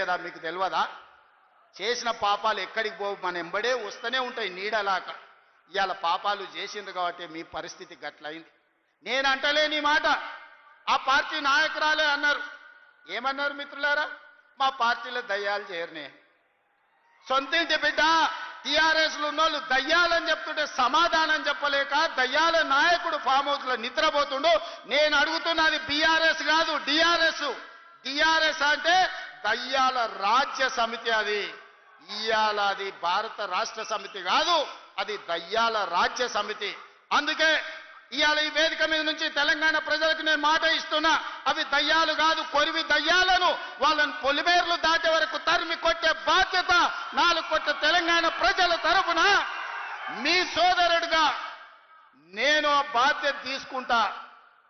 లేదా మీకు తెలియదా? చేసిన పాపాలు ఎక్కడికి పోవు, మన ఎంబడే వస్తూనే ఉంటాయి నీడలాక. ఇవాళ పాపాలు చేసింది కాబట్టి మీ పరిస్థితి గట్లయింది. నేను అంటలేని మాట ఆ పార్టీ నాయకురాలే అన్నారు. ఏమన్నారు మిత్రులారా? మా పార్టీలో దయ్యాలు చేరనే. సొంతింటి బిడ్డ టీఆర్ఎస్లు ఉన్నోళ్ళు దయ్యాలని చెప్తుంటే సమాధానం చెప్పలేక దయ్యాల నాయకుడు ఫామ్ హౌస్ లో నిద్రపోతుండు. నేను అడుగుతున్నది బీఆర్ఎస్ కాదు, డిఆర్ఎస్. డిఆర్ఎస్ అంటే దయ్యాల రాజ్య సమితి. అది ఇయాల అది భారత రాష్ట్ర సమితి కాదు, అది దయ్యాల రాజ్య సమితి. అందుకే ఇవాళ ఈ వేదిక మీద నుంచి తెలంగాణ ప్రజలకు నేను మాట ఇస్తున్నా, అవి దయ్యాలు కాదు, కొరివి దయ్యాలను వాళ్ళని పొలిమేర్లు దాటే వరకు తరిమి కొట్టే బాధ్యత 4 కోట్ల తెలంగాణ ప్రజల తరఫున మీ సోదరుడిగా నేను ఆ బాధ్యత తీసుకుంటా.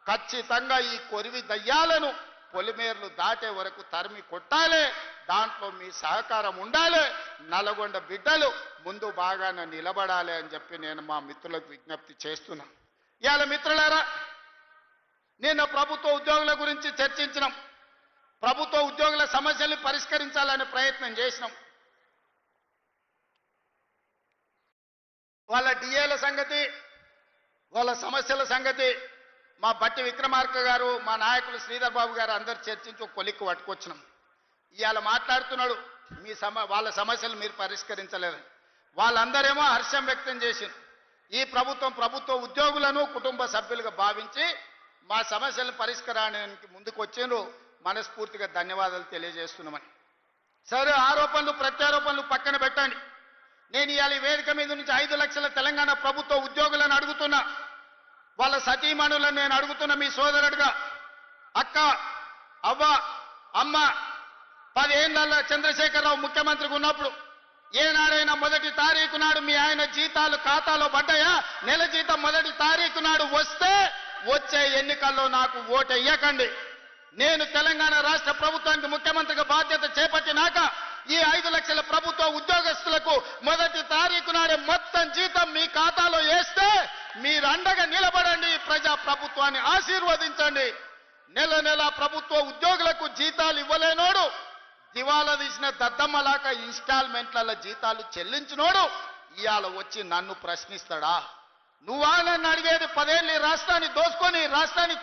ఖచ్చితంగా ఈ కొరివి దయ్యాలను పొలిమేర్లు దాటే వరకు తరిమి కొట్టాలి. దాంట్లో మీ సహకారం ఉండాలి. నల్గొండ బిడ్డలు ముందు బాగానే నిలబడాలి అని చెప్పి నేను మా మిత్రులకు విజ్ఞప్తి చేస్తున్నా. ఇవాళ మిత్రులారా, నిన్న ప్రభుత్వ ఉద్యోగుల గురించి చర్చించినాం. ప్రభుత్వ ఉద్యోగుల సమస్యల్ని పరిష్కరించాలనే ప్రయత్నం చేసినాం. వాళ్ళ డిఏల సంగతి, వాళ్ళ సమస్యల సంగతి మా బట్టి విక్రమార్క గారు, మా నాయకులు శ్రీధర్ బాబు గారు అందరు చర్చించి ఒక కొలిక్కు పట్టుకొచ్చినాం. ఇవాళ మాట్లాడుతున్నాడు వాళ్ళ సమస్యలు మీరు పరిష్కరించలేదని. వాళ్ళందరేమో హర్షం వ్యక్తం చేసింది. ఈ ప్రభుత్వ ఉద్యోగులను కుటుంబ సభ్యులుగా భావించి మా సమస్యల పరిష్కారానికి ముందుకు వచ్చిండ్రు. మనస్ఫూర్తిగా ధన్యవాదాలు తెలియజేస్తున్నామని. సరే, ఆరోపణలు ప్రత్యారోపణలు పక్కన పెట్టండి. నేను ఇవాళ ఈ వేదిక మీద నుంచి 5 లక్షల తెలంగాణ ప్రభుత్వ ఉద్యోగులను అడుగుతున్నా. వాళ్ళ సతీమణులను నేను అడుగుతున్నా మీ సోదరుడిగా. అక్క, అవ్వ, అమ్మ, 10 ఏళ్ల చంద్రశేఖరరావు ముఖ్యమంత్రిగా ఉన్నప్పుడు ఏనాడైనా 1వ తారీఖు నాడు మీ ఆయన జీతాలు ఖాతాలో పడ్డాయా? నెల జీతం 1వ తారీఖు నాడు వస్తే వచ్చే ఎన్నికల్లో నాకు ఓటు వేయకండి. నేను తెలంగాణ రాష్ట్ర ప్రభుత్వానికి ముఖ్యమంత్రిగా బాధ్యత చేపట్టినాక ఈ 5 లక్షల ప్రభుత్వ ఉద్యోగస్తులకు 1వ తారీఖు నాడే మొత్తం జీతం మీ ఖాతాలో వేస్తే మీరు అండగా నిలబడండి. ప్రజా ప్రభుత్వాన్ని ఆశీర్వదించండి. నెల ప్రభుత్వ ఉద్యోగులకు జీతాలు ఇవ్వలేనోడు, దివాలా తీసిన దద్దమ్మలాక ఇన్స్టాల్మెంట్ల జీతాలు చెల్లించినోడు ఇవాళ వచ్చి నన్ను ప్రశ్నిస్తాడా? నువ్వా నన్ను అడిగేది? 10 ఏళ్ళు రాష్ట్రాన్ని దోసుకొని రాష్ట్రాన్ని